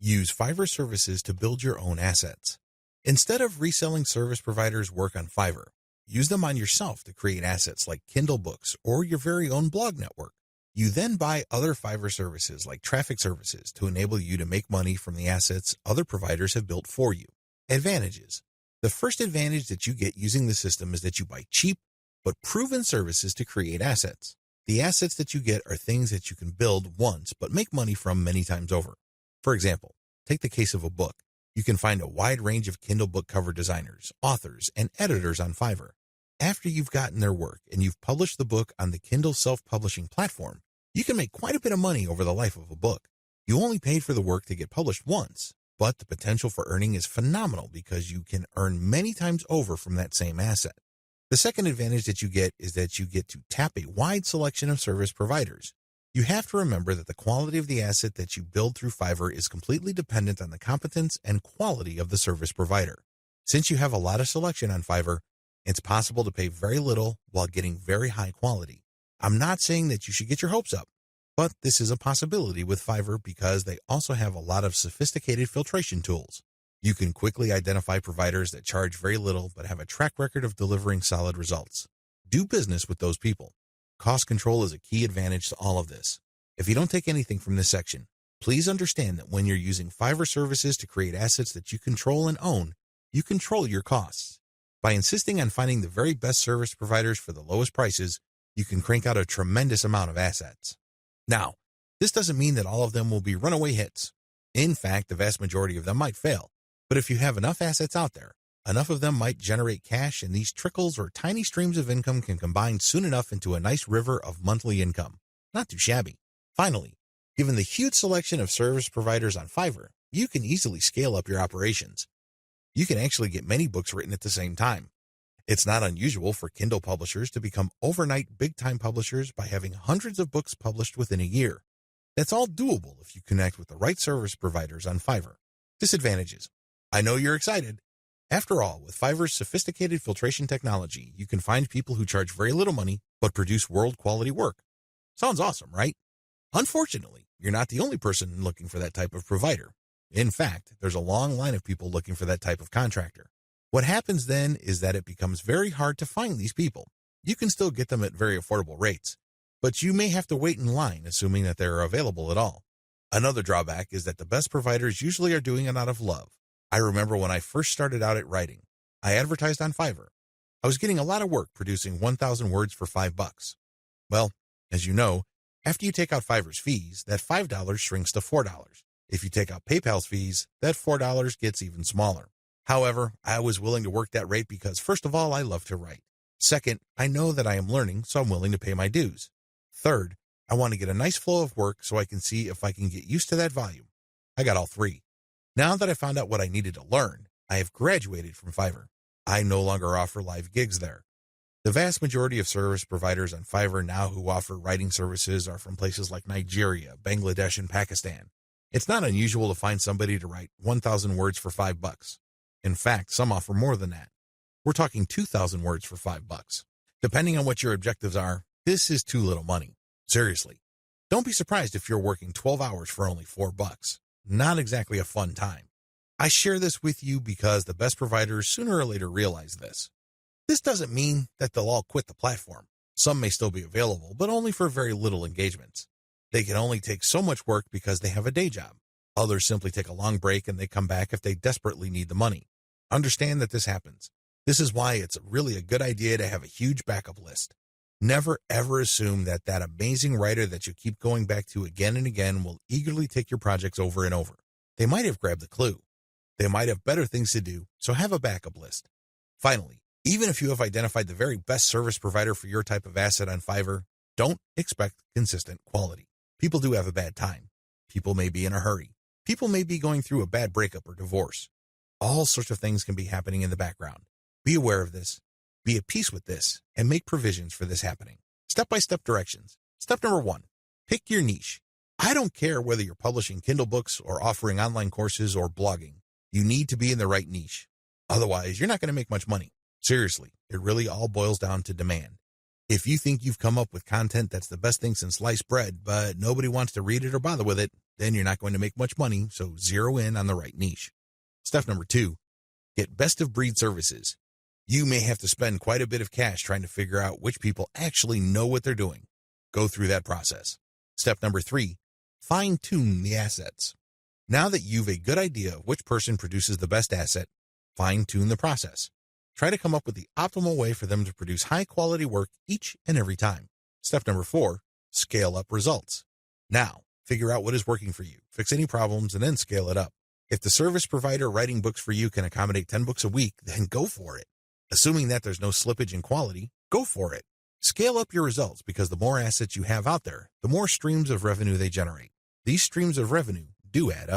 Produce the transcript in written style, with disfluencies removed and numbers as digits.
Use Fiverr services to build your own assets. Instead of reselling service providers' work on Fiverr, use them on yourself to create assets like Kindle books or your very own blog network. You then buy other Fiverr services like traffic services to enable you to make money from the assets other providers have built for you. Advantages. The first advantage that you get using the system is that you buy cheap but proven services to create assets. The assets that you get are things that you can build once but make money from many times over. For example, take the case of a book. You can find a wide range of Kindle book cover designers, authors, and editors on Fiverr. After you've gotten their work and you've published the book on the Kindle self-publishing platform, you can make quite a bit of money over the life of a book. You only paid for the work to get published once, but the potential for earning is phenomenal because you can earn many times over from that same asset. The second advantage that you get is that you get to tap a wide selection of service providers. You have to remember that the quality of the asset that you build through Fiverr is completely dependent on the competence and quality of the service provider. Since you have a lot of selection on Fiverr, it's possible to pay very little while getting very high quality. I'm not saying that you should get your hopes up, but this is a possibility with Fiverr because they also have a lot of sophisticated filtration tools. You can quickly identify providers that charge very little but have a track record of delivering solid results. Do business with those people. Cost control is a key advantage to all of this. If you don't take anything from this section, please understand that when you're using Fiverr services to create assets that you control and own, you control your costs. By insisting on finding the very best service providers for the lowest prices, you can crank out a tremendous amount of assets. Now, this doesn't mean that all of them will be runaway hits. In fact, the vast majority of them might fail. But if you have enough assets out there, enough of them might generate cash, and these trickles or tiny streams of income can combine soon enough into a nice river of monthly income. Not too shabby. Finally, given the huge selection of service providers on Fiverr, you can easily scale up your operations. You can actually get many books written at the same time. It's not unusual for Kindle publishers to become overnight big-time publishers by having hundreds of books published within a year. That's all doable if you connect with the right service providers on Fiverr. Disadvantages. I know you're excited. After all, with Fiverr's sophisticated filtration technology, you can find people who charge very little money but produce world-quality work. Sounds awesome, right? Unfortunately, you're not the only person looking for that type of provider. In fact, there's a long line of people looking for that type of contractor. What happens then is that it becomes very hard to find these people. You can still get them at very affordable rates, but you may have to wait in line assuming that they're available at all. Another drawback is that the best providers usually are doing it out of love. I remember when I first started out at writing, I advertised on Fiverr. I was getting a lot of work producing 1,000 words for $5. Well, as you know, after you take out Fiverr's fees, that $5 shrinks to $4. If you take out PayPal's fees, that $4 gets even smaller. However, I was willing to work that rate because, first of all, I love to write. Second, I know that I am learning, so I'm willing to pay my dues. Third, I want to get a nice flow of work so I can see if I can get used to that volume. I got all three. Now that I found out what I needed to learn, I have graduated from Fiverr. I no longer offer live gigs there. The vast majority of service providers on Fiverr now who offer writing services are from places like Nigeria, Bangladesh, and Pakistan. It's not unusual to find somebody to write 1,000 words for $5. In fact, some offer more than that. We're talking 2,000 words for $5. Depending on what your objectives are, this is too little money. Seriously. Don't be surprised if you're working 12 hours for only $4. Not exactly a fun time. I share this with you because the best providers sooner or later realize this. This doesn't mean that they'll all quit the platform. Some may still be available, but only for very little engagements. They can only take so much work because they have a day job. Others simply take a long break and they come back if they desperately need the money. Understand that this happens. This is why it's really a good idea to have a huge backup list. Never ever assume that that amazing writer that you keep going back to again and again will eagerly take your projects over and over. They might have grabbed the clue. They might have better things to do, so have a backup list. Finally, even if you have identified the very best service provider for your type of asset on Fiverr, don't expect consistent quality. People do have a bad time. People may be in a hurry. People may be going through a bad breakup or divorce. All sorts of things can be happening in the background. Be aware of this. Be at peace with this and make provisions for this happening. Step-by-step directions. Step number 1, pick your niche. I don't care whether you're publishing Kindle books or offering online courses or blogging. You need to be in the right niche. Otherwise, you're not going to make much money. Seriously, it really all boils down to demand. If you think you've come up with content that's the best thing since sliced bread, but nobody wants to read it or bother with it, Then you're not going to make much money, so zero in on the right niche. Step number 2, get best-of-breed services. You may have to spend quite a bit of cash trying to figure out which people actually know what they're doing. Go through that process. Step number 3, fine-tune the assets. Now that you've a good idea of which person produces the best asset, fine-tune the process. Try to come up with the optimal way for them to produce high-quality work each and every time. Step number 4, scale up results. Now, figure out what is working for you, fix any problems, and then scale it up. If the service provider writing books for you can accommodate 10 books a week, then go for it. Assuming that there's no slippage in quality, go for it. Scale up your results because the more assets you have out there, the more streams of revenue they generate. These streams of revenue do add up.